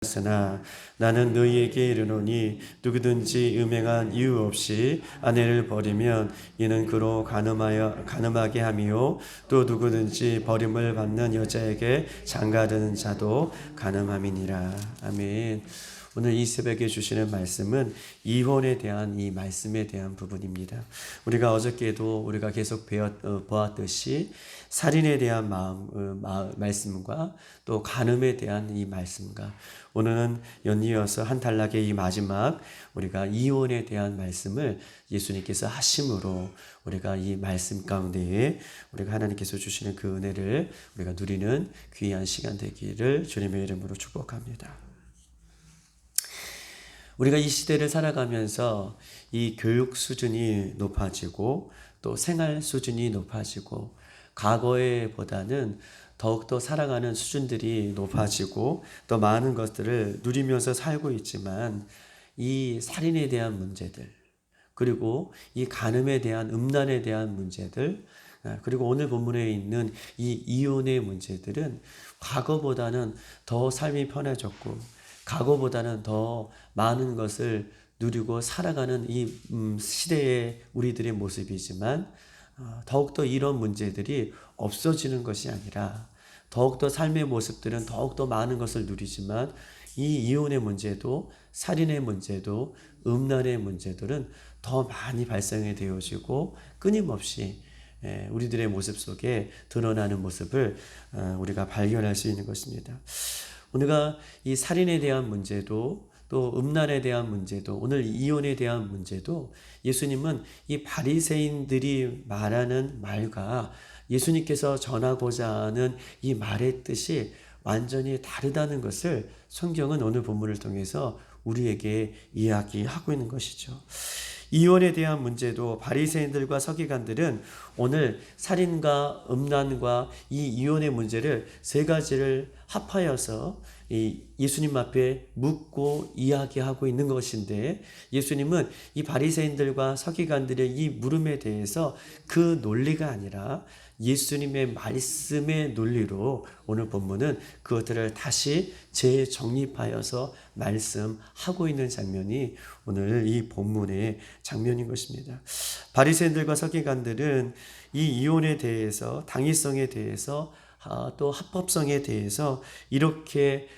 으나 나는 너희에게 이르노니 누구든지 음행한 이유 없이 아내를 버리면 이는 그로 간음하게 함이요 또 누구든지 버림을 받는 여자에게 장가드는 자도 간음함이니라. 아멘. 오늘 이 새벽에 주시는 말씀은 이혼에 대한 이 말씀에 대한 부분입니다. 우리가 어저께도 우리가 계속 보았듯이 살인에 대한 말씀과 또 간음에 대한 이 말씀과 오늘은 연이어서 한 단락의 이 마지막 우리가 이혼에 대한 말씀을 예수님께서 하심으로 우리가 이 말씀 가운데에 우리가 하나님께서 주시는 그 은혜를 우리가 누리는 귀한 시간 되기를 주님의 이름으로 축복합니다. 우리가 이 시대를 살아가면서 이 교육 수준이 높아지고 또 생활 수준이 높아지고 과거에 보다는 더욱더 살아가는 수준들이 높아지고 또 많은 것들을 누리면서 살고 있지만 이 살인에 대한 문제들 그리고 이 간음에 대한 음란에 대한 문제들 그리고 오늘 본문에 있는 이 이혼의 문제들은 과거보다는 더 삶이 편해졌고 과거보다는 더 많은 것을 누리고 살아가는 이 시대의 우리들의 모습이지만 더욱더 이런 문제들이 없어지는 것이 아니라 더욱더 삶의 모습들은 더욱더 많은 것을 누리지만 이 이혼의 문제도 살인의 문제도 음란의 문제들은 더 많이 발생이 되어지고 끊임없이 우리들의 모습 속에 드러나는 모습을 우리가 발견할 수 있는 것입니다. 우리가 이 살인에 대한 문제도 또 음란에 대한 문제도 오늘 이혼에 대한 문제도 예수님은 이 바리새인들이 말하는 말과 예수님께서 전하고자 하는 이 말의 뜻이 완전히 다르다는 것을 성경은 오늘 본문을 통해서 우리에게 이야기하고 있는 것이죠. 이혼에 대한 문제도 바리새인들과 서기관들은 오늘 살인과 음란과 이 이혼의 문제를 세 가지를 합하여서 예수님 앞에 묻고 이야기하고 있는 것인데 예수님은 이 바리새인들과 서기관들의 이 물음에 대해서 그 논리가 아니라 예수님의 말씀의 논리로 오늘 본문은 그것들을 다시 재정립하여서 말씀하고 있는 장면이 오늘 이 본문의 장면인 것입니다. 바리새인들과 서기관들은 이 이혼에 대해서 당위성에 대해서 또 합법성에 대해서 이렇게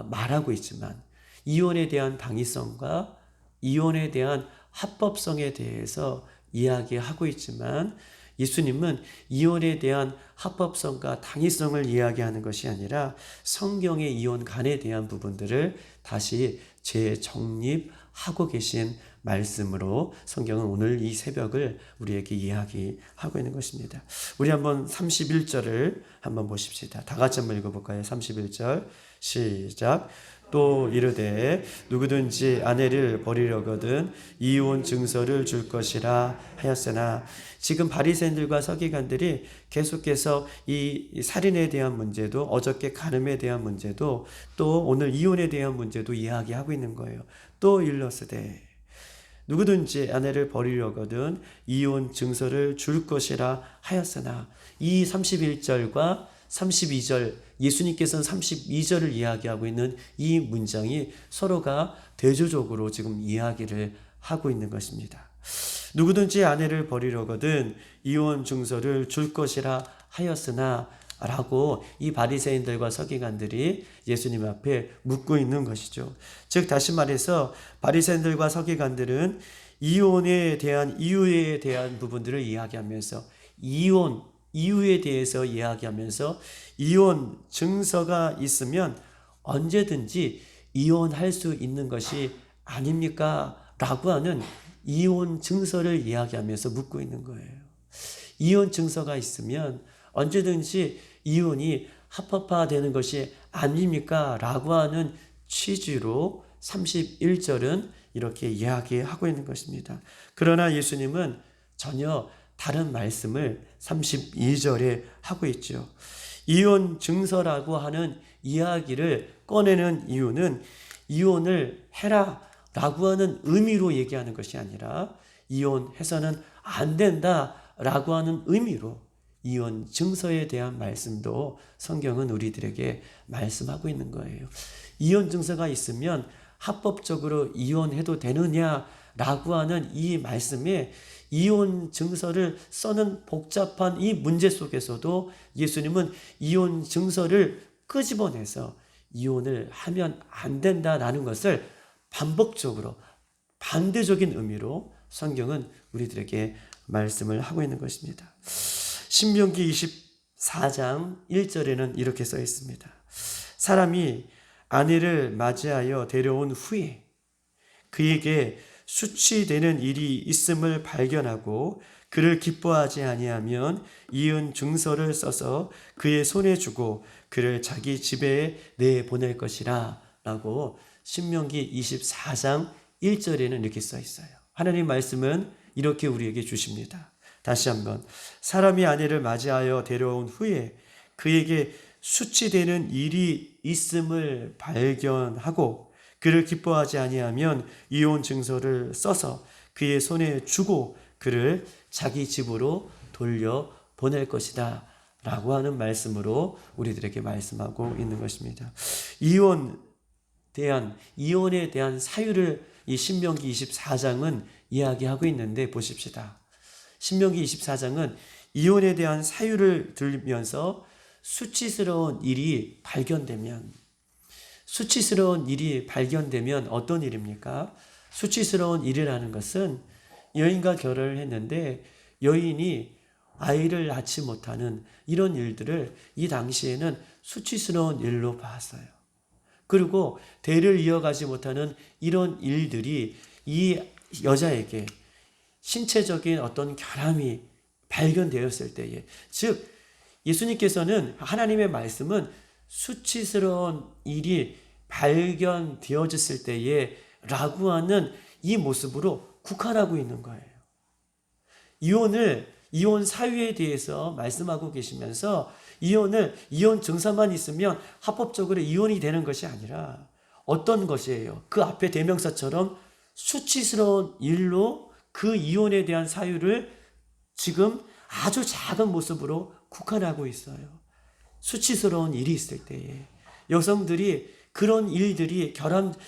말하고 있지만 이혼에 대한 당위성과 이혼에 대한 합법성에 대해서 이야기하고 있지만 예수님은 이혼에 대한 합법성과 당위성을 이야기하는 것이 아니라 성경의 이혼간에 대한 부분들을 다시 재정립하고 계신 말씀으로 성경은 오늘 이 새벽을 우리에게 이야기하고 있는 것입니다. 우리 한번 31절을 한번 보십시다. 다 같이 한번 읽어볼까요? 31절 시작. 또 이르되 누구든지 아내를 버리려거든 이혼 증서를 줄 것이라 하였으나 지금 바리새인들과 서기관들이 계속해서 이 살인에 대한 문제도 어저께 간음에 대한 문제도 또 오늘 이혼에 대한 문제도 이야기하고 있는 거예요. 또 일러스되 누구든지 아내를 버리려거든 이혼 증서를 줄 것이라 하였으나 이 31절과 32절 예수님께서는 32절을 이야기하고 있는 이 문장이 서로가 대조적으로 지금 이야기를 하고 있는 것입니다. 누구든지 아내를 버리려거든 이혼 증서를 줄 것이라 하였으나 라고 이 바리새인들과 서기관들이 예수님 앞에 묻고 있는 것이죠. 즉 다시 말해서 바리새인들과 서기관들은 이혼에 대한 이유에 대한 부분들을 이야기하면서 이혼 이유에 대해서 이야기하면서 이혼 증서가 있으면 언제든지 이혼할 수 있는 것이 아닙니까? 라고 하는 이혼 증서를 이야기하면서 묻고 있는 거예요. 이혼 증서가 있으면 언제든지 이혼이 합법화되는 것이 아닙니까? 라고 하는 취지로 31절은 이렇게 이야기하고 있는 것입니다. 그러나 예수님은 전혀 다른 말씀을 32절에 하고 있죠. 이혼 증서라고 하는 이야기를 꺼내는 이유는 이혼을 해라 라고 하는 의미로 얘기하는 것이 아니라 이혼해서는 안 된다 라고 하는 의미로 이혼 증서에 대한 말씀도 성경은 우리들에게 말씀하고 있는 거예요. 이혼 증서가 있으면 합법적으로 이혼해도 되느냐라고 하는 이 말씀에 이혼 증서를 써는 복잡한 이 문제 속에서도 예수님은 이혼 증서를 끄집어내서 이혼을 하면 안 된다라는 것을 반복적으로 반대적인 의미로 성경은 우리들에게 말씀을 하고 있는 것입니다. 신명기 24장 1절에는 이렇게 써 있습니다. 사람이 아내를 맞이하여 데려온 후에 그에게 수치되는 일이 있음을 발견하고 그를 기뻐하지 아니하면 이혼 증서를 써서 그의 손에 주고 그를 자기 집에 내보낼 것이라 라고 신명기 24장 1절에는 이렇게 써 있어요. 하나님 말씀은 이렇게 우리에게 주십니다. 다시 한번 사람이 아내를 맞이하여 데려온 후에 그에게 수치되는 일이 있음을 발견하고 그를 기뻐하지 아니하면 이혼 증서를 써서 그의 손에 주고 그를 자기 집으로 돌려 보낼 것이다 라고 하는 말씀으로 우리들에게 말씀하고 있는 것입니다. 이혼에 대한 사유를 이 신명기 24장은 이야기하고 있는데 보십시다. 신명기 24장은 이혼에 대한 사유를 들면서 수치스러운 일이 발견되면 어떤 일입니까? 수치스러운 일이라는 것은 여인과 결혼을 했는데 여인이 아이를 낳지 못하는 이런 일들을 이 당시에는 수치스러운 일로 봤어요. 그리고 대를 이어가지 못하는 이런 일들이 이 여자에게 신체적인 어떤 결함이 발견되었을 때에, 즉 예수님께서는 하나님의 말씀은 수치스러운 일이 발견되어졌을 때에 라고 하는 이 모습으로 국한하고 있는 거예요. 이혼 사유에 대해서 말씀하고 계시면서 이혼 증서만 있으면 합법적으로 이혼이 되는 것이 아니라 어떤 것이에요? 그 앞에 대명사처럼 수치스러운 일로 그 이혼에 대한 사유를 지금 아주 작은 모습으로 국한하고 있어요. 수치스러운 일이 있을 때에 여성들이 그런 일들이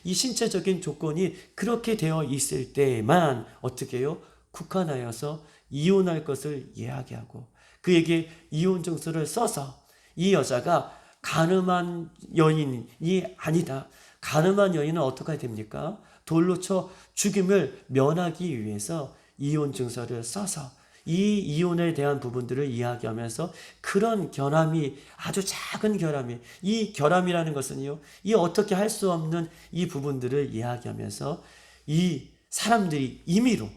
이 신체적인 조건이 그렇게 되어 있을 때만 어떻게 해요? 국한하여서 이혼할 것을 이야기하고 그에게 이혼 증서를 써서 이 여자가 가늠한 여인이 아니다. 가늠한 여인은 어떻게 됩니까? 돌로 쳐 죽임을 면하기 위해서 이혼 증서를 써서 이 이혼에 대한 부분들을 이야기하면서 그런 결함이 아주 작은 결함이 이 결함이라는 것은요. 이 어떻게 할 수 없는 이 부분들을 이야기하면서 이 사람들이 임의로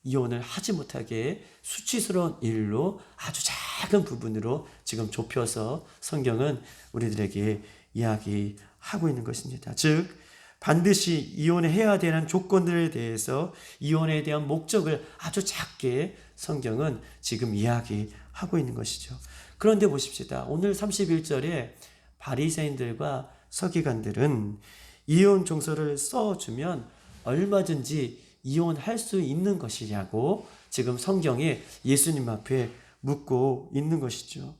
이혼을 하지 못하게 수치스러운 일로 아주 작은 부분으로 지금 좁혀서 성경은 우리들에게 이야기하고 있는 것입니다. 즉 반드시 이혼해야 되는 조건들에 대해서 이혼에 대한 목적을 아주 작게 성경은 지금 이야기하고 있는 것이죠. 그런데 보십시다. 오늘 31절에 바리새인들과 서기관들은 이혼 증서를 써주면 얼마든지 이혼할 수 있는 것이냐고 지금 성경에 예수님 앞에 묻고 있는 것이죠.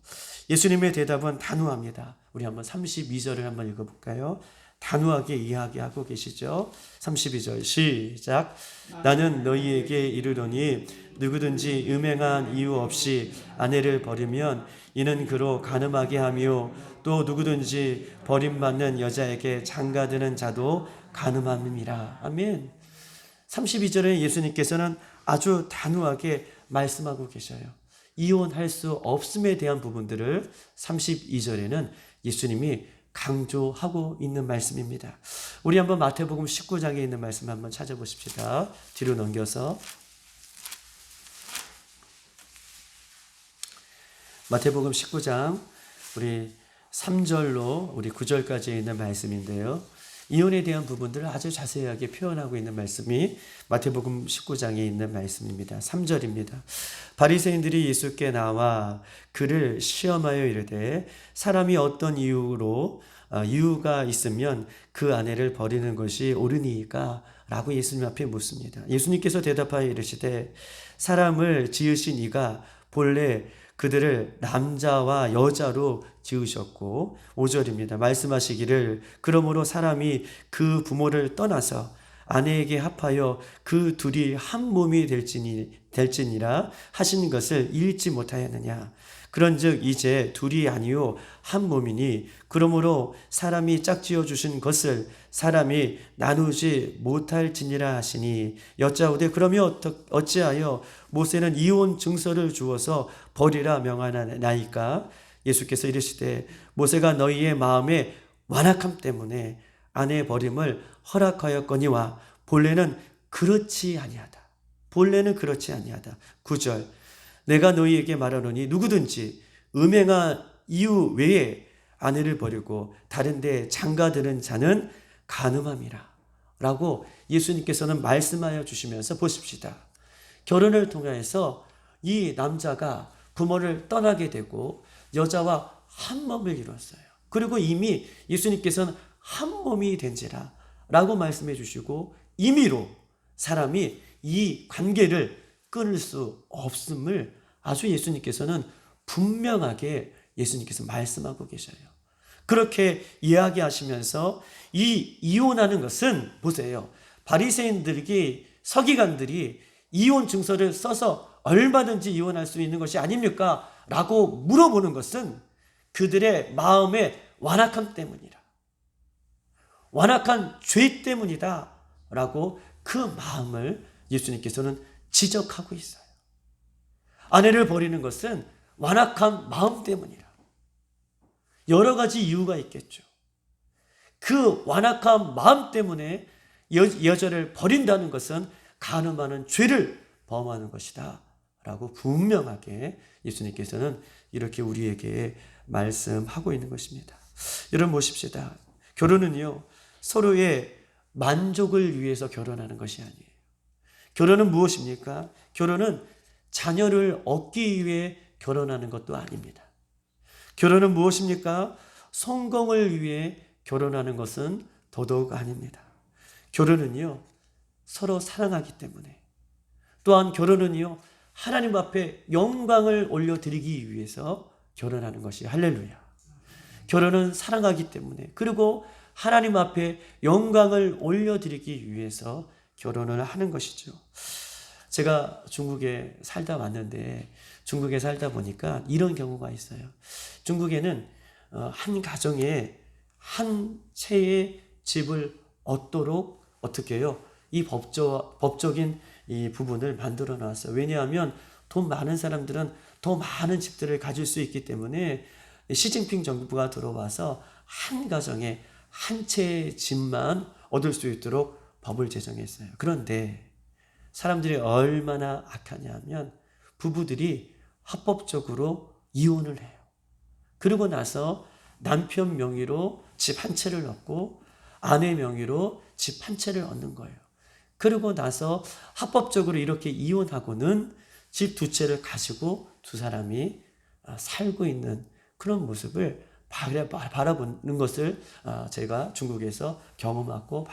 예수님의 대답은 단호합니다. 우리 한번 32절을 한번 읽어볼까요? 단호하게 이야기하고 계시죠. 32절 시작. 나는 너희에게 이르노니 누구든지 음행한 이유 없이 아내를 버리면 이는 그로 간음하게 하며 또 누구든지 버림받는 여자에게 장가드는 자도 간음함이라. 아멘. 32절에 예수님께서는 아주 단호하게 말씀하고 계셔요. 이혼할 수 없음에 대한 부분들을 32절에는 예수님이 강조하고 있는 말씀입니다. 우리 한번 마태복음 19장에 있는 말씀 한번 찾아보십시다. 뒤로 넘겨서 마태복음 19장 우리 3절로 우리 9절까지 있는 말씀인데요. 이혼에 대한 부분들을 아주 자세하게 표현하고 있는 말씀이 마태복음 19장에 있는 말씀입니다. 3절입니다. 바리새인들이 예수께 나와 그를 시험하여 이르되 사람이 어떤 이유가 있으면 그 아내를 버리는 것이 옳으니까? 라고 예수님 앞에 묻습니다. 예수님께서 대답하여 이르시되 사람을 지으신 이가 본래 그들을 남자와 여자로 지으셨고 5절입니다. 말씀하시기를 그러므로 사람이 그 부모를 떠나서 아내에게 합하여 그 둘이 한 몸이 될지니라 하신 것을 읽지 못하였느냐. 그런즉 이제 둘이 아니요 한 몸이니 그러므로 사람이 짝지어 주신 것을 사람이 나누지 못할지니라 하시니 여짜오되 그러면 어찌하여 모세는 이혼 증서를 주어서 버리라 명하나이까. 예수께서 이르시되 모세가 너희의 마음의 완악함 때문에 아내 버림을 허락하였거니와 본래는 그렇지 아니하다. 본래는 그렇지 아니하다. 9절 내가 너희에게 말하노니 누구든지 음행한 이유 외에 아내를 버리고 다른 데 장가드는 자는 간음함이라 라고 예수님께서는 말씀하여 주시면서 보십시다. 결혼을 통해서 이 남자가 부모를 떠나게 되고 여자와 한 몸을 이뤘어요. 그리고 이미 예수님께서는 한 몸이 된지라 라고 말씀해 주시고 임의로 사람이 이 관계를 끊을 수 없음을 아주 예수님께서는 분명하게 예수님께서 말씀하고 계셔요. 그렇게 이야기하시면서 이 이혼하는 것은 보세요. 바리새인들이 서기관들이 이혼 증서를 써서 얼마든지 이혼할 수 있는 것이 아닙니까? 라고 물어보는 것은 그들의 마음의 완악함 때문이라. 완악한 죄 때문이다 라고 그 마음을 예수님께서는 지적하고 있어요. 아내를 버리는 것은 완악한 마음 때문이라. 여러 가지 이유가 있겠죠. 그 완악한 마음 때문에 여자를 버린다는 것은 간음하는 죄를 범하는 것이다 라고 분명하게 예수님께서는 이렇게 우리에게 말씀하고 있는 것입니다. 여러분 보십시다. 결혼은요 서로의 만족을 위해서 결혼하는 것이 아니에요. 결혼은 무엇입니까? 결혼은 자녀를 얻기 위해 결혼하는 것도 아닙니다. 결혼은 무엇입니까? 성공을 위해 결혼하는 것은 더더욱 아닙니다. 결혼은요 서로 사랑하기 때문에, 또한 결혼은요 하나님 앞에 영광을 올려드리기 위해서 결혼하는 것이 할렐루야. 결혼은 사랑하기 때문에, 그리고 하나님 앞에 영광을 올려드리기 위해서 결혼을 하는 것이죠. 제가 중국에 살다 왔는데 중국에 살다 보니까 이런 경우가 있어요. 중국에는 한 가정에 한 채의 집을 얻도록 어떻게 해요? 이 법적인 이 부분을 만들어 놨어요. 왜냐하면 돈 많은 사람들은 더 많은 집들을 가질 수 있기 때문에 시진핑 정부가 들어와서 한 가정에 한 채의 집만 얻을 수 있도록 법을 제정했어요. 그런데 사람들이 얼마나 악하냐면 부부들이 합법적으로 이혼을 해요. 그러고 나서 남편 명의로 집 한 채를 얻고 아내 명의로 집 한 채를 얻는 거예요. 그러고 나서 합법적으로 이렇게 이혼하고는 집 두 채를 가지고 두 사람이 살고 있는 그런 모습을 바라보는 것을 제가 중국에서 경험하고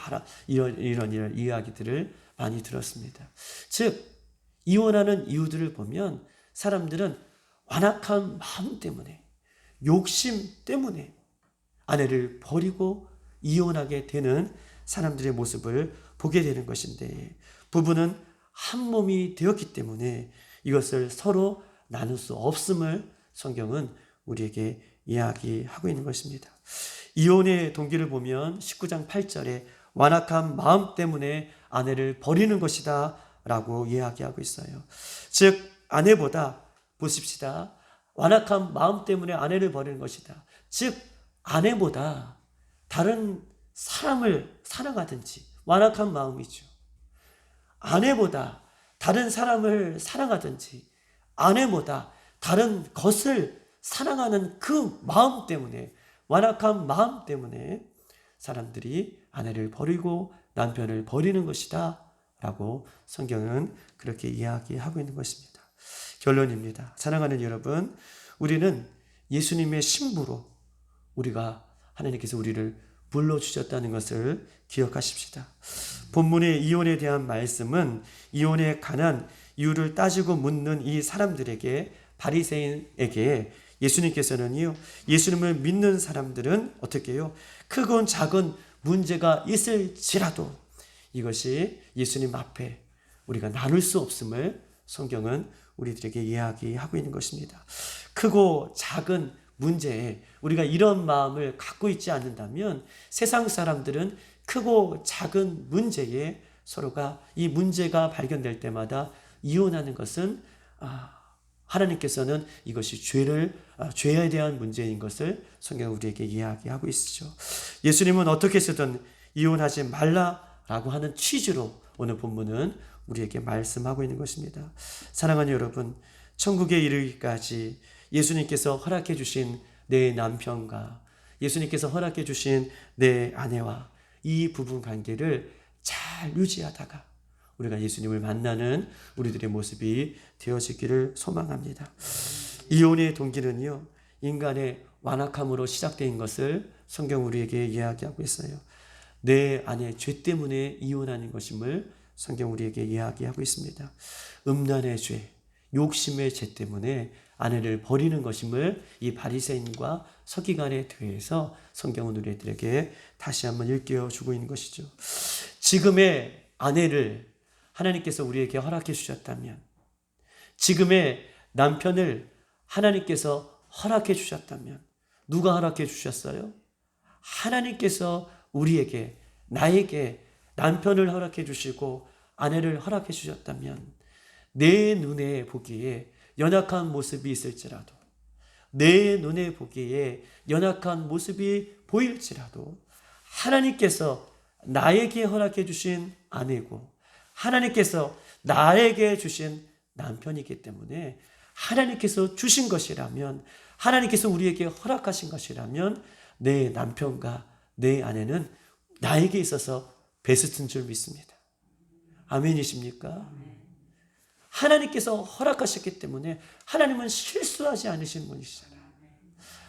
이런 이야기들을 많이 들었습니다. 즉 이혼하는 이유들을 보면 사람들은 완악한 마음 때문에, 욕심 때문에 아내를 버리고 이혼하게 되는 사람들의 모습을 보게 되는 것인데, 부부는 한 몸이 되었기 때문에 이것을 서로 나눌 수 없음을 성경은 우리에게 이야기하고 있는 것입니다. 이혼의 동기를 보면 19장 8절에 완악한 마음 때문에 아내를 버리는 것이다 라고 이야기하고 있어요. 즉 아내보다, 보십시다, 완악한 마음 때문에 아내를 버리는 것이다. 즉 아내보다 다른 사람을 사랑하든지, 완악한 마음이죠. 아내보다 다른 사람을 사랑하든지, 아내보다 다른 것을 사랑하는 그 마음 때문에, 완악한 마음 때문에 사람들이 아내를 버리고 남편을 버리는 것이다 라고 성경은 그렇게 이야기하고 있는 것입니다. 결론입니다. 사랑하는 여러분, 우리는 예수님의 신부로 우리가 하나님께서 우리를 불러주셨다는 것을 기억하십시다. 본문의 이혼에 대한 말씀은 이혼에 관한 이유를 따지고 묻는 이 사람들에게 바리새인에게 예수님께서는요, 예수님을 믿는 사람들은 어떻게 해요? 크고 작은 문제가 있을지라도 이것이 예수님 앞에 우리가 나눌 수 없음을 성경은 우리들에게 이야기하고 있는 것입니다. 크고 작은 문제에 우리가 이런 마음을 갖고 있지 않는다면 세상 사람들은 크고 작은 문제에 서로가 이 문제가 발견될 때마다 이혼하는 것은 하나님께서는 이것이 죄에 대한 문제인 것을 성경 우리에게 이야기하고 있죠. 예수님은 어떻게 해서든 이혼하지 말라라고 하는 취지로 오늘 본문은 우리에게 말씀하고 있는 것입니다. 사랑하는 여러분, 천국에 이르기까지 예수님께서 허락해 주신 내 남편과 예수님께서 허락해 주신 내 아내와 이 부부 관계를 잘 유지하다가 우리가 예수님을 만나는 우리들의 모습이 되어지기를 소망합니다. 이혼의 동기는요, 인간의 완악함으로 시작된 것을 성경 우리에게 이야기하고 있어요. 내 아내 죄 때문에 이혼하는 것임을 성경 우리에게 이야기하고 있습니다. 음란의 죄, 욕심의 죄 때문에 아내를 버리는 것임을 이 바리새인과 서기관에 대해서 성경은 우리들에게 다시 한번 일깨워주고 있는 것이죠. 지금의 아내를 하나님께서 우리에게 허락해 주셨다면, 지금의 남편을 하나님께서 허락해 주셨다면, 누가 허락해 주셨어요? 하나님께서 우리에게, 나에게 남편을 허락해 주시고 아내를 허락해 주셨다면 내 눈에 보기에 연약한 모습이 있을지라도, 내 눈에 보기에 연약한 모습이 보일지라도 하나님께서 나에게 허락해 주신 아내고 하나님께서 나에게 주신 남편이기 때문에 하나님께서 주신 것이라면, 하나님께서 우리에게 허락하신 것이라면 내 남편과 내 아내는 나에게 있어서 베스트인 줄 믿습니다. 아멘이십니까? 하나님께서 허락하셨기 때문에 하나님은 실수하지 않으신 분이시잖아요.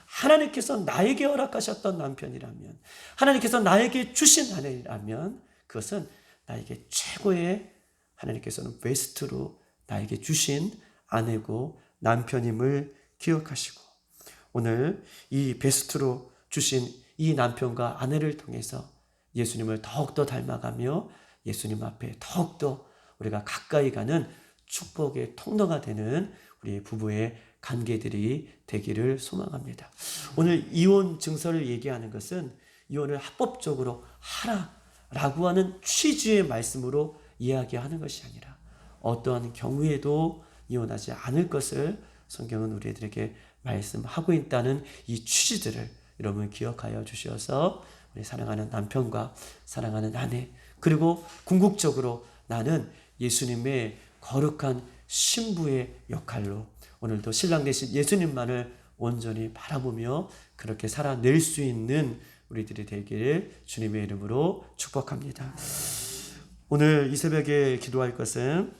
하나님께서 나에게 허락하셨던 남편이라면, 하나님께서 나에게 주신 아내라면 그것은 나에게 최고의, 하나님께서는 베스트로 나에게 주신 아내고 남편임을 기억하시고, 오늘 이 베스트로 주신 이 남편과 아내를 통해서 예수님을 더욱더 닮아가며 예수님 앞에 더욱더 우리가 가까이 가는 축복의 통로가 되는 우리 부부의 관계들이 되기를 소망합니다. 오늘 이혼 증서를 얘기하는 것은 이혼을 합법적으로 하라라고 하는 취지의 말씀으로 이야기하는 것이 아니라 어떠한 경우에도 이혼하지 않을 것을 성경은 우리들에게 말씀하고 있다는 이 취지들을 여러분 기억하여 주셔서 우리 사랑하는 남편과 사랑하는 아내, 그리고 궁극적으로 나는 예수님의 거룩한 신부의 역할로 오늘도 신랑 되신 예수님만을 온전히 바라보며 그렇게 살아낼 수 있는 우리들이 되기를 주님의 이름으로 축복합니다. 오늘 이 새벽에 기도할 것은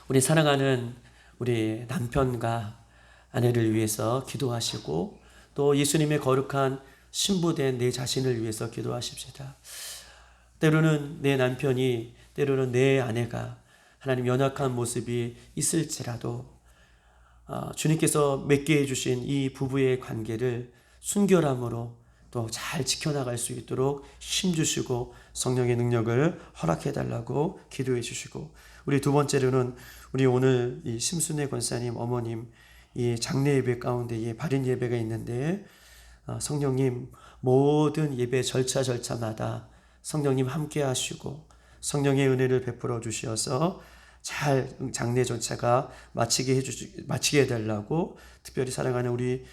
우리 사랑하는 우리 남편과 아내를 위해서 기도하시고 또 예수님의 거룩한 신부된 내 자신을 위해서 기도하십시다. 때로는 내 남편이, 때로는 내 아내가 하나님 연약한 모습이 있을지라도 주님께서 맺게 해주신 이 부부의 관계를 순결함으로 또 잘 지켜나갈 수 있도록 힘주시고 성령의 능력을 허락해달라고 기도해 주시고, 우리 두 번째로는 우리 오늘 이 심순애 권사님 어머님 이 장례 예배 가운데 이 발인 예배가 있는데 성령님 모든 예배 절차마다 성령님 함께 하시고 성령의 은혜를 베풀어 주셔서 잘 장례 전차가 마치게 해달라고, 특별히 사랑하는 우리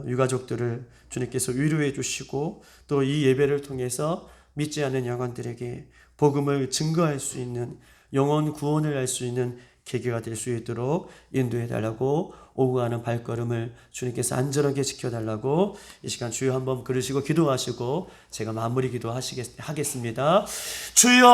유가족들을 주님께서 위로해 주시고 또 이 예배를 통해서 믿지 않는 영혼들에게 복음을 증거할 수 있는, 영혼 구원을 할 수 있는 계기가 될 수 있도록 인도해 달라고, 오고 가는 발걸음을 주님께서 안전하게 지켜달라고 이 시간 주여 한번 그러시고 기도하시고 제가 마무리 기도하겠습니다. 주여